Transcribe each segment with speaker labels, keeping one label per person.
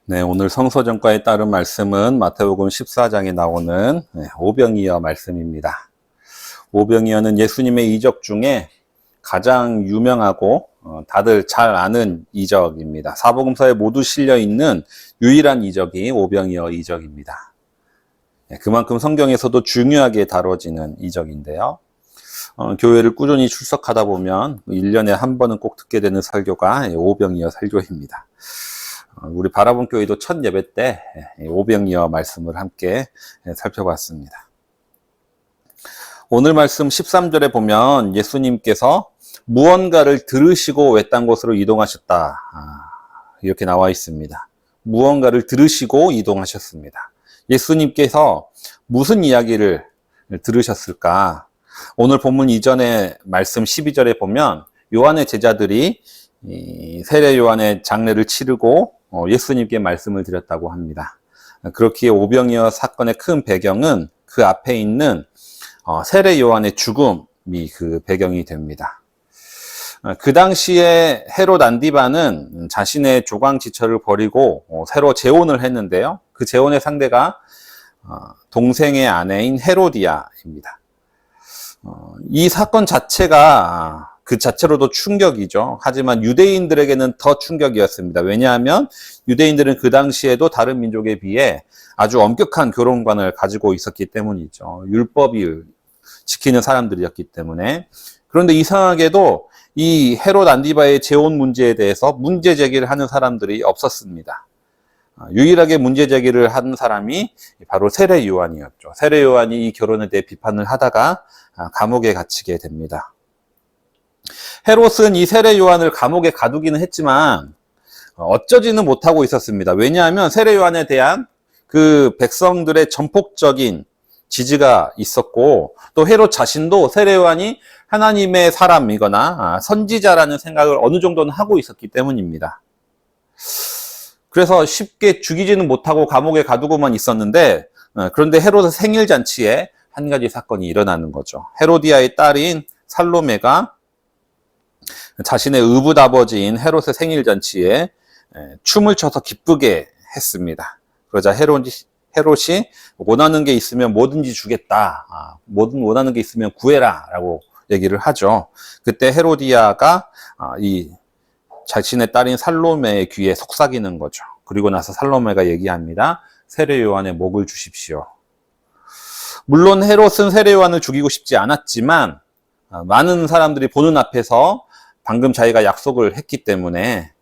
Speaker 1: 네, 오늘 성서전과에 따른 말씀은 마태복음 14장에 나오는 오병이어 말씀입니다. 오병이어는 예수님의 이적 중에 가장 유명하고 다들 잘 아는 이적입니다. 사복음서에 모두 실려 있는 유일한 이적이 오병이어 이적입니다. 그만큼 성경에서도 중요하게 다뤄지는 이적인데요. 교회를 꾸준히 출석하다 보면 1년에 한 번은 꼭 듣게 되는 설교가 오병이어 설교입니다. 우리 바라본 교회도 첫 예배 때 오병이어 말씀을 함께 살펴봤습니다. 오늘 말씀 13절에 보면 예수님께서 무언가를 들으시고 외딴 곳으로 이동하셨다. 이렇게 나와 있습니다. 무언가를 들으시고 이동하셨습니다. 예수님께서 무슨 이야기를 들으셨을까? 오늘 본문 이전에 말씀 12절에 보면 요한의 제자들이 세례 요한의 장례를 치르고 예수님께 말씀을 드렸다고 합니다. 그렇기에 오병이어 사건의 큰 배경은 그 앞에 있는 세례 요한의 죽음이 그 배경이 됩니다. 그 당시에 헤롯 안디바는 자신의 조광지처를 버리고 새로 재혼을 했는데요. 그 재혼의 상대가 동생의 아내인 헤로디아입니다. 이 사건 자체가 그 자체로도 충격이죠. 하지만 유대인들에게는 더 충격이었습니다. 왜냐하면 유대인들은 그 당시에도 다른 민족에 비해 아주 엄격한 결혼관을 가지고 있었기 때문이죠. 율법을 지키는 사람들이었기 때문에. 그런데 이상하게도 이 헤롯 안디바의 재혼 문제에 대해서 문제 제기를 하는 사람들이 없었습니다. 유일하게 문제 제기를 한 사람이 바로 세례 요한이었죠. 세례 요한이 이 결혼에 대해 비판을 하다가 감옥에 갇히게 됩니다. 헤롯은 이 세례 요한을 감옥에 가두기는 했지만 어쩌지는 못하고 있었습니다. 왜냐하면 세례 요한에 대한 그 백성들의 전폭적인 지지가 있었고, 또 헤롯 자신도 세례 요한이 하나님의 사람이거나 선지자라는 생각을 어느 정도는 하고 있었기 때문입니다. 그래서 쉽게 죽이지는 못하고 감옥에 가두고만 있었는데, 그런데 헤롯의 생일 잔치에 한 가지 사건이 일어나는 거죠. 헤로디아의 딸인 살로메가 자신의 의붓아버지인 헤롯의 생일 잔치에 춤을 춰서 기쁘게 했습니다. 그러자 헤롯이 원하는 게 있으면 뭐든지 주겠다. 뭐든 원하는 게 있으면 구해라 라고 얘기를 하죠. 그때 헤로디아가 이 자신의 딸인 살로메의 귀에 속삭이는 거죠. 그리고 나서 살로메가 얘기합니다. 세례 요한의 목을 주십시오. 물론 헤롯은 세례 요한을 죽이고 싶지 않았지만 많은 사람들이 보는 앞에서 방금 자기가 약속을 했기 때문에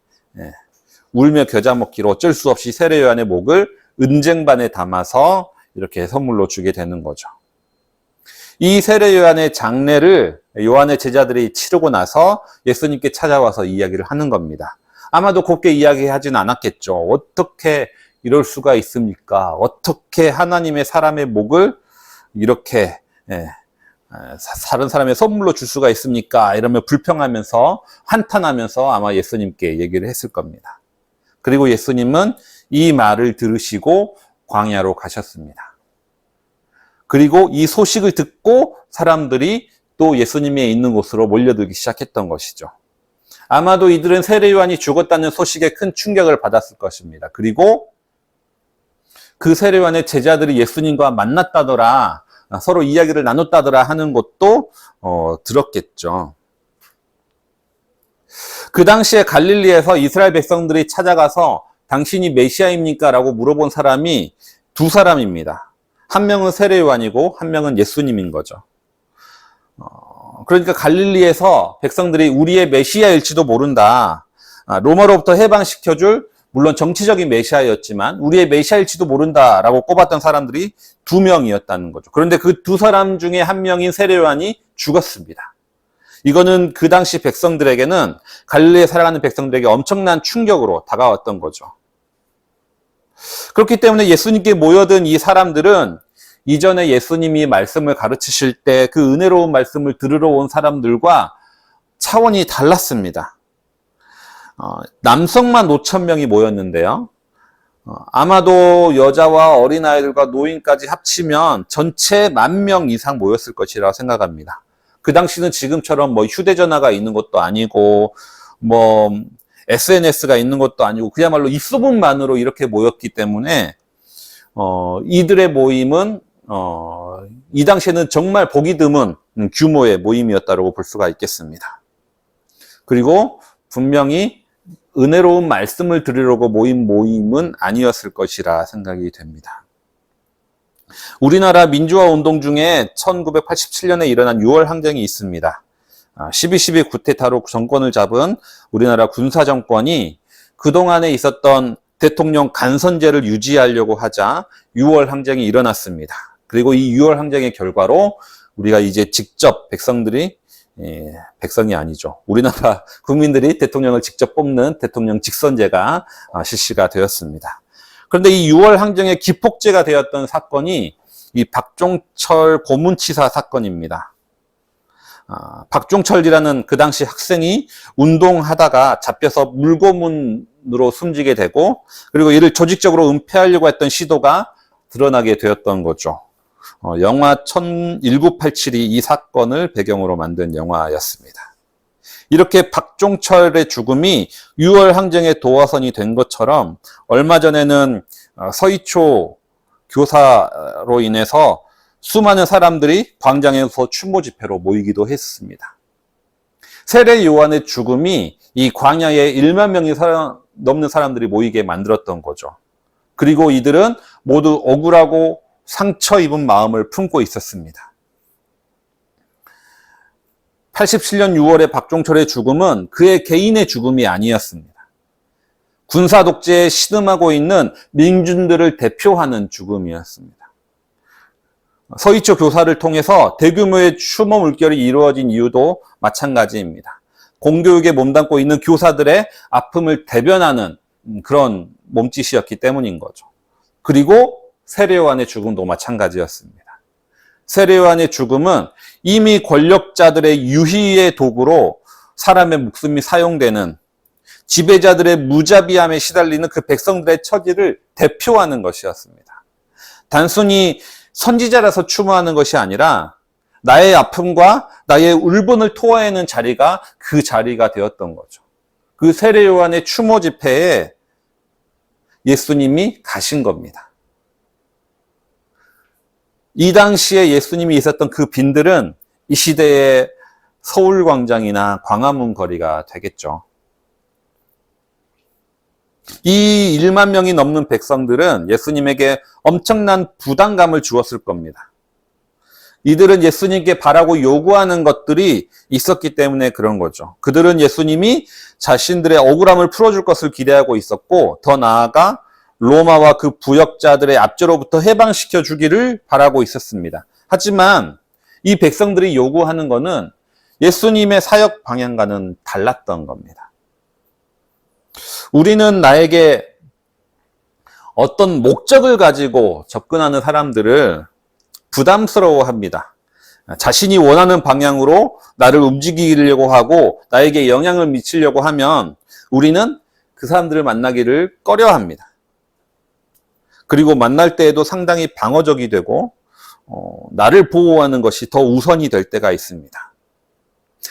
Speaker 1: 울며 겨자 먹기로 어쩔 수 없이 세례 요한의 목을 은쟁반에 담아서 이렇게 선물로 주게 되는 거죠. 이 세례 요한의 장례를 요한의 제자들이 치르고 나서 예수님께 찾아와서 이야기를 하는 겁니다. 아마도 곱게 이야기하지는 않았겠죠. 어떻게 이럴 수가 있습니까? 어떻게 하나님의 사람의 목을 이렇게 다른 사람의 선물로 줄 수가 있습니까? 이러면 불평하면서 한탄하면서 아마 예수님께 얘기를 했을 겁니다. 그리고 예수님은 이 말을 들으시고 광야로 가셨습니다. 그리고 이 소식을 듣고 사람들이 또 예수님이 있는 곳으로 몰려들기 시작했던 것이죠. 아마도 이들은 세례 요한이 죽었다는 소식에 큰 충격을 받았을 것입니다. 그리고 그 세례 요한의 제자들이 예수님과 만났다더라, 서로 이야기를 나눴다더라 하는 것도 들었겠죠. 그 당시에 갈릴리에서 이스라엘 백성들이 찾아가서 당신이 메시아입니까? 라고 물어본 사람이 두 사람입니다. 한 명은 세례 요한이고 한 명은 예수님인 거죠. 그러니까 갈릴리에서 백성들이 우리의 메시아일지도 모른다. 로마로부터 해방시켜줄 물론 정치적인 메시아였지만 우리의 메시아일지도 모른다라고 꼽았던 사람들이 두 명이었다는 거죠. 그런데 그 두 사람 중에 한 명인 세례 요한이 죽었습니다. 이거는 그 당시 백성들에게는 갈릴리에 살아가는 백성들에게 엄청난 충격으로 다가왔던 거죠. 그렇기 때문에 예수님께 모여든 이 사람들은 이전에 예수님이 말씀을 가르치실 때 그 은혜로운 말씀을 들으러 온 사람들과 차원이 달랐습니다. 남성만 5,000명이 모였는데요. 아마도 여자와 어린아이들과 노인까지 합치면 전체 10,000명 이상 모였을 것이라고 생각합니다. 그 당시는 지금처럼 휴대전화가 있는 것도 아니고 SNS가 있는 것도 아니고 그야말로 입소문만으로 이렇게 모였기 때문에 이들의 모임은 이 당시에는 정말 보기 드문 규모의 모임이었다고 볼 수가 있겠습니다. 그리고 분명히 은혜로운 말씀을 들으려고 모인 모임은 아니었을 것이라 생각이 됩니다. 우리나라 민주화 운동 중에 1987년에 일어난 6월 항쟁이 있습니다. 12.12 쿠데타로 정권을 잡은 우리나라 군사정권이 그동안에 있었던 대통령 간선제를 유지하려고 하자 6월 항쟁이 일어났습니다. 그리고 이 6월 항쟁의 결과로 우리가 이제 직접 백성이 아니죠. 우리나라 국민들이 대통령을 직접 뽑는 대통령 직선제가 실시가 되었습니다. 그런데 이 6월 항쟁의 기폭제가 되었던 사건이 이 박종철 고문치사 사건입니다. 박종철이라는 그 당시 학생이 운동하다가 잡혀서 물고문으로 숨지게 되고, 그리고 이를 조직적으로 은폐하려고 했던 시도가 드러나게 되었던 거죠. 영화 1987이 이 사건을 배경으로 만든 영화였습니다. 이렇게 박종철의 죽음이 6월 항쟁의 도화선이 된 것처럼 얼마 전에는 서희초 교사로 인해서 수많은 사람들이 광장에서 추모 집회로 모이기도 했습니다. 세례 요한의 죽음이 이 광야에 1만 명이 넘는 사람들이 모이게 만들었던 거죠. 그리고 이들은 모두 억울하고 상처 입은 마음을 품고 있었습니다. 87년 6월에 박종철의 죽음은 그의 개인의 죽음이 아니었습니다. 군사 독재에 신음하고 있는 민중들을 대표하는 죽음이었습니다. 서희초 교사를 통해서 대규모의 추모 물결이 이루어진 이유도 마찬가지입니다. 공교육에 몸담고 있는 교사들의 아픔을 대변하는 그런 몸짓이었기 때문인 거죠. 그리고 세례요한의 죽음도 마찬가지였습니다. 세례요한의 죽음은 이미 권력자들의 유희의 도구로 사람의 목숨이 사용되는, 지배자들의 무자비함에 시달리는 그 백성들의 처지를 대표하는 것이었습니다. 단순히 선지자라서 추모하는 것이 아니라 나의 아픔과 나의 울분을 토해내는 자리가 그 자리가 되었던 거죠. 그 세례요한의 추모 집회에 예수님이 가신 겁니다. 이 당시에 예수님이 있었던 그 빈들은 이 시대의 서울광장이나 광화문 거리가 되겠죠. 이 1만 명이 넘는 백성들은 예수님에게 엄청난 부담감을 주었을 겁니다. 이들은 예수님께 바라고 요구하는 것들이 있었기 때문에 그런 거죠. 그들은 예수님이 자신들의 억울함을 풀어줄 것을 기대하고 있었고, 더 나아가 로마와 그 부역자들의 압제로부터 해방시켜 주기를 바라고 있었습니다. 하지만 이 백성들이 요구하는 것은 예수님의 사역 방향과는 달랐던 겁니다. 우리는 나에게 어떤 목적을 가지고 접근하는 사람들을 부담스러워합니다. 자신이 원하는 방향으로 나를 움직이려고 하고 나에게 영향을 미치려고 하면 우리는 그 사람들을 만나기를 꺼려합니다. 그리고 만날 때에도 상당히 방어적이 되고 나를 보호하는 것이 더 우선이 될 때가 있습니다.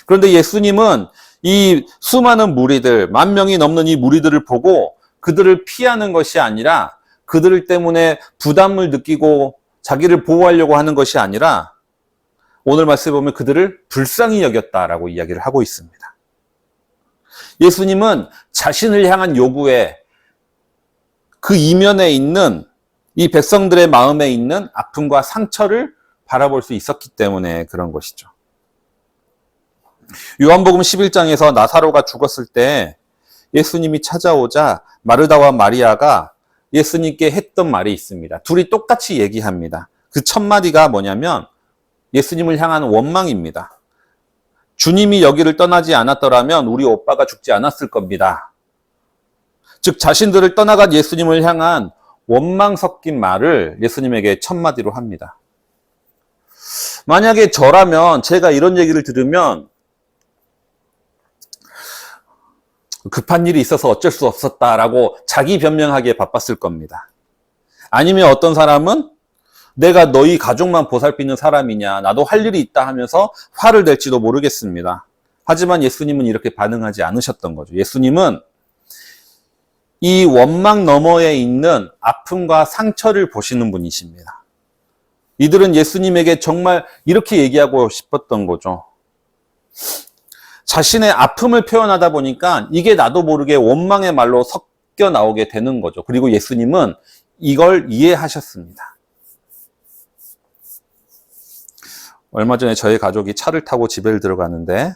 Speaker 1: 그런데 예수님은 이 수많은 무리들, 10,000명이 넘는 이 무리들을 보고 그들을 피하는 것이 아니라, 그들 때문에 부담을 느끼고 자기를 보호하려고 하는 것이 아니라, 오늘 말씀에 보면 그들을 불쌍히 여겼다라고 이야기를 하고 있습니다. 예수님은 자신을 향한 요구에 그 이면에 있는 이 백성들의 마음에 있는 아픔과 상처를 바라볼 수 있었기 때문에 그런 것이죠. 요한복음 11장에서 나사로가 죽었을 때 예수님이 찾아오자 마르다와 마리아가 예수님께 했던 말이 있습니다. 둘이 똑같이 얘기합니다. 그 첫 마디가 뭐냐면 예수님을 향한 원망입니다. 주님이 여기를 떠나지 않았더라면 우리 오빠가 죽지 않았을 겁니다. 즉 자신들을 떠나간 예수님을 향한 원망 섞인 말을 예수님에게 첫 마디로 합니다. 만약에 저라면 제가 이런 얘기를 들으면 급한 일이 있어서 어쩔 수 없었다라고 자기 변명하기에 바빴을 겁니다. 아니면 어떤 사람은 내가 너희 가족만 보살피는 사람이냐, 나도 할 일이 있다 하면서 화를 낼지도 모르겠습니다. 하지만 예수님은 이렇게 반응하지 않으셨던 거죠. 예수님은 이 원망 너머에 있는 아픔과 상처를 보시는 분이십니다. 이들은 예수님에게 정말 이렇게 얘기하고 싶었던 거죠. 자신의 아픔을 표현하다 보니까 이게 나도 모르게 원망의 말로 섞여 나오게 되는 거죠. 그리고 예수님은 이걸 이해하셨습니다. 얼마 전에 저희 가족이 차를 타고 집에 들어가는데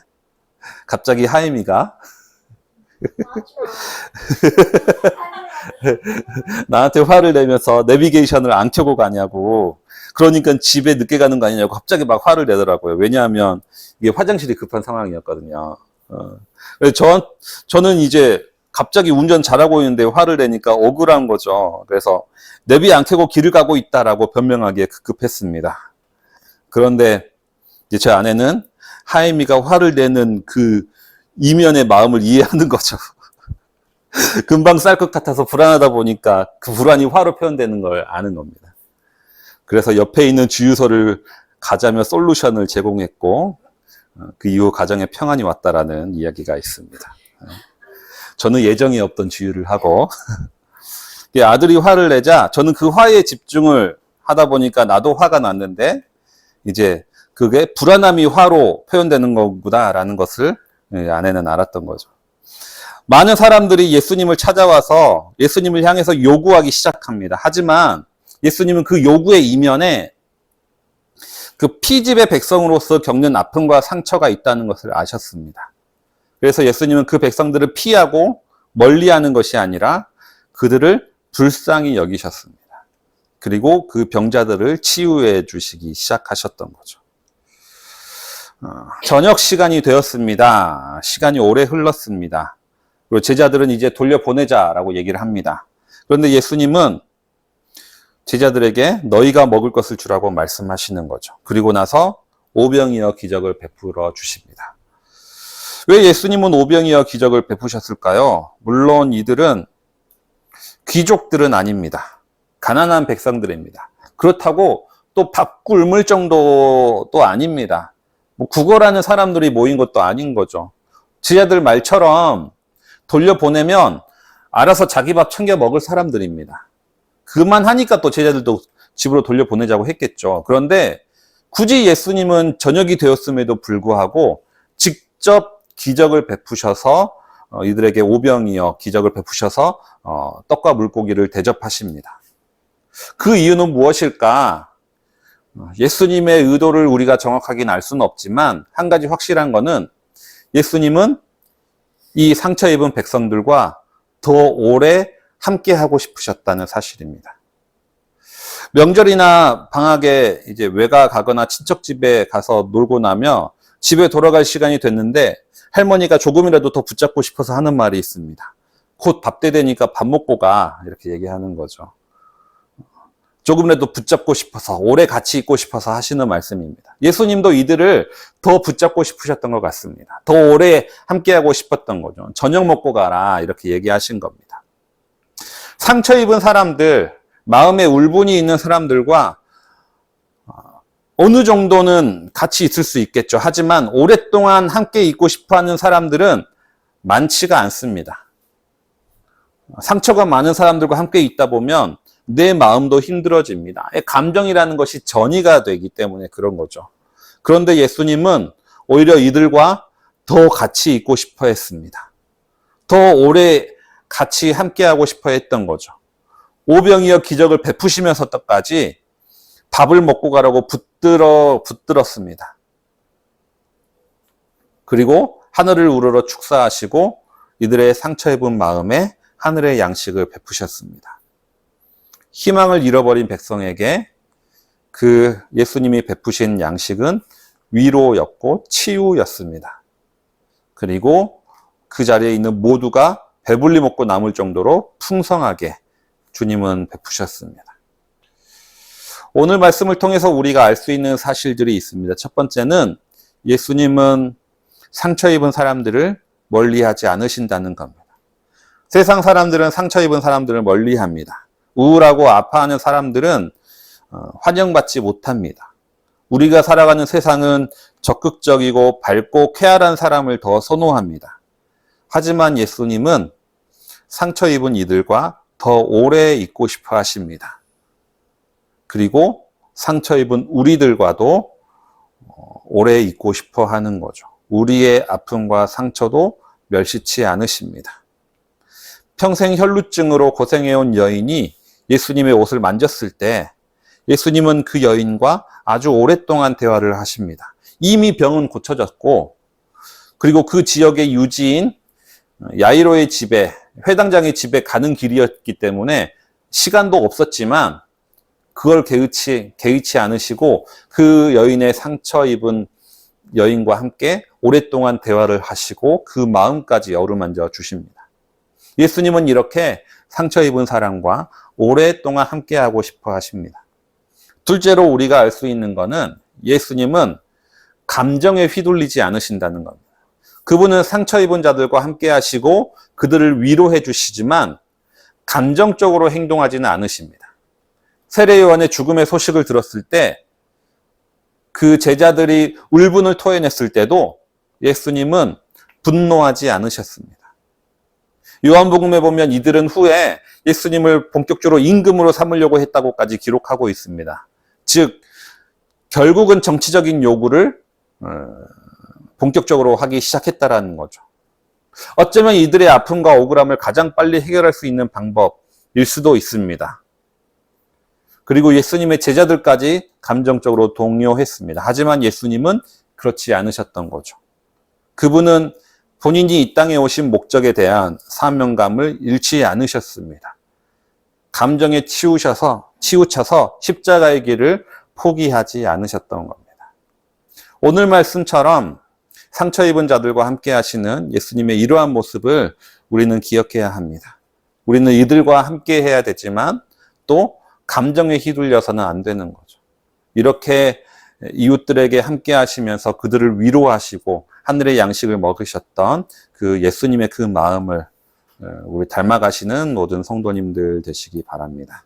Speaker 1: 갑자기 하임이가 나한테 화를 내면서 내비게이션을 안 켜고 가냐고, 그러니까 집에 늦게 가는 거 아니냐고 갑자기 막 화를 내더라고요. 왜냐하면 이게 화장실이 급한 상황이었거든요. 그래서 저는 이제 갑자기 운전 잘하고 있는데 화를 내니까 억울한 거죠. 그래서 내비 안 켜고 길을 가고 있다라고 변명하기에 급급했습니다. 그런데 이제 제 아내는 하임이가 화를 내는 그 이면의 마음을 이해하는 거죠. 금방 쌀 것 같아서 불안하다 보니까 그 불안이 화로 표현되는 걸 아는 겁니다. 그래서 옆에 있는 주유소를 가자며 솔루션을 제공했고, 그 이후 가정에 평안이 왔다라는 이야기가 있습니다. 저는 예정이 없던 주유를 하고 아들이 화를 내자 저는 그 화에 집중을 하다 보니까 나도 화가 났는데, 이제 그게 불안함이 화로 표현되는 거구나라는 것을 아내는 알았던 거죠. 많은 사람들이 예수님을 찾아와서 예수님을 향해서 요구하기 시작합니다. 하지만 예수님은 그 요구의 이면에 그 피집의 백성으로서 겪는 아픔과 상처가 있다는 것을 아셨습니다. 그래서 예수님은 그 백성들을 피하고 멀리하는 것이 아니라 그들을 불쌍히 여기셨습니다. 그리고 그 병자들을 치유해 주시기 시작하셨던 거죠. 저녁 시간이 되었습니다. 시간이 오래 흘렀습니다. 그리고 제자들은 이제 돌려보내자라고 얘기를 합니다. 그런데 예수님은 제자들에게 너희가 먹을 것을 주라고 말씀하시는 거죠. 그리고 나서 오병이어 기적을 베풀어 주십니다. 왜 예수님은 오병이어 기적을 베푸셨을까요? 물론 이들은 귀족들은 아닙니다. 가난한 백성들입니다. 그렇다고 또 밥 굶을 정도도 아닙니다. 뭐 구걸하는 사람들이 모인 것도 아닌 거죠. 제자들 말처럼 돌려보내면 알아서 자기 밥 챙겨 먹을 사람들입니다. 그만하니까 또 제자들도 집으로 돌려보내자고 했겠죠. 그런데 굳이 예수님은 저녁이 되었음에도 불구하고 직접 기적을 베푸셔서 이들에게 오병이어 기적을 베푸셔서 떡과 물고기를 대접하십니다. 그 이유는 무엇일까? 예수님의 의도를 우리가 정확하게 알 수는 없지만 한 가지 확실한 거는 예수님은 이 상처 입은 백성들과 더 오래 함께 하고 싶으셨다는 사실입니다. 명절이나 방학에 이제 외가 가거나 친척 집에 가서 놀고 나면 집에 돌아갈 시간이 됐는데 할머니가 조금이라도 더 붙잡고 싶어서 하는 말이 있습니다. 곧 밥 때 되니까 밥 먹고 가, 이렇게 얘기하는 거죠. 조금이라도 붙잡고 싶어서, 오래 같이 있고 싶어서 하시는 말씀입니다. 예수님도 이들을 더 붙잡고 싶으셨던 것 같습니다. 더 오래 함께하고 싶었던 거죠. 저녁 먹고 가라, 이렇게 얘기하신 겁니다. 상처 입은 사람들, 마음에 울분이 있는 사람들과 어느 정도는 같이 있을 수 있겠죠. 하지만 오랫동안 함께 있고 싶어하는 사람들은 많지가 않습니다. 상처가 많은 사람들과 함께 있다 보면 내 마음도 힘들어집니다. 감정이라는 것이 전이가 되기 때문에 그런 거죠. 그런데 예수님은 오히려 이들과 더 같이 있고 싶어 했습니다. 더 오래 같이 함께하고 싶어 했던 거죠. 오병이어 기적을 베푸시면서까지 밥을 먹고 가라고 붙들었습니다. 그리고 하늘을 우러러 축사하시고 이들의 상처 입은 마음에 하늘의 양식을 베푸셨습니다. 희망을 잃어버린 백성에게 그 예수님이 베푸신 양식은 위로였고 치유였습니다. 그리고 그 자리에 있는 모두가 배불리 먹고 남을 정도로 풍성하게 주님은 베푸셨습니다. 오늘 말씀을 통해서 우리가 알 수 있는 사실들이 있습니다. 첫 번째는 예수님은 상처 입은 사람들을 멀리하지 않으신다는 겁니다. 세상 사람들은 상처 입은 사람들을 멀리합니다. 우울하고 아파하는 사람들은 환영받지 못합니다. 우리가 살아가는 세상은 적극적이고 밝고 쾌활한 사람을 더 선호합니다. 하지만 예수님은 상처 입은 이들과 더 오래 있고 싶어 하십니다. 그리고 상처 입은 우리들과도 오래 있고 싶어 하는 거죠. 우리의 아픔과 상처도 멸시치 않으십니다. 평생 혈루증으로 고생해온 여인이 예수님의 옷을 만졌을 때 예수님은 그 여인과 아주 오랫동안 대화를 하십니다. 이미 병은 고쳐졌고, 그리고 그 지역의 유지인 야이로의 집에, 회당장의 집에 가는 길이었기 때문에 시간도 없었지만 그걸 개의치 않으시고 그 여인의 상처 입은 여인과 함께 오랫동안 대화를 하시고 그 마음까지 어루만져 주십니다. 예수님은 이렇게 상처 입은 사람과 오랫동안 함께하고 싶어 하십니다. 둘째로 우리가 알 수 있는 것은 예수님은 감정에 휘둘리지 않으신다는 겁니다. 그분은 상처 입은 자들과 함께 하시고 그들을 위로해 주시지만 감정적으로 행동하지는 않으십니다. 세례 요한의 죽음의 소식을 들었을 때 그 제자들이 울분을 토해냈을 때도 예수님은 분노하지 않으셨습니다. 요한복음에 보면 이들은 후에 예수님을 본격적으로 임금으로 삼으려고 했다고까지 기록하고 있습니다. 즉 결국은 정치적인 요구를 본격적으로 하기 시작했다라는 거죠. 어쩌면 이들의 아픔과 억울함을 가장 빨리 해결할 수 있는 방법일 수도 있습니다. 그리고 예수님의 제자들까지 감정적으로 동요했습니다. 하지만 예수님은 그렇지 않으셨던 거죠. 그분은 본인이 이 땅에 오신 목적에 대한 사명감을 잃지 않으셨습니다. 감정에 치우쳐서 십자가의 길을 포기하지 않으셨던 겁니다. 오늘 말씀처럼 상처 입은 자들과 함께 하시는 예수님의 이러한 모습을 우리는 기억해야 합니다. 우리는 이들과 함께 해야 되지만 또 감정에 휘둘려서는 안 되는 거죠. 이렇게 이웃들에게 함께 하시면서 그들을 위로하시고 하늘의 양식을 먹으셨던 그 예수님의 그 마음을 우리 닮아가시는 모든 성도님들 되시기 바랍니다.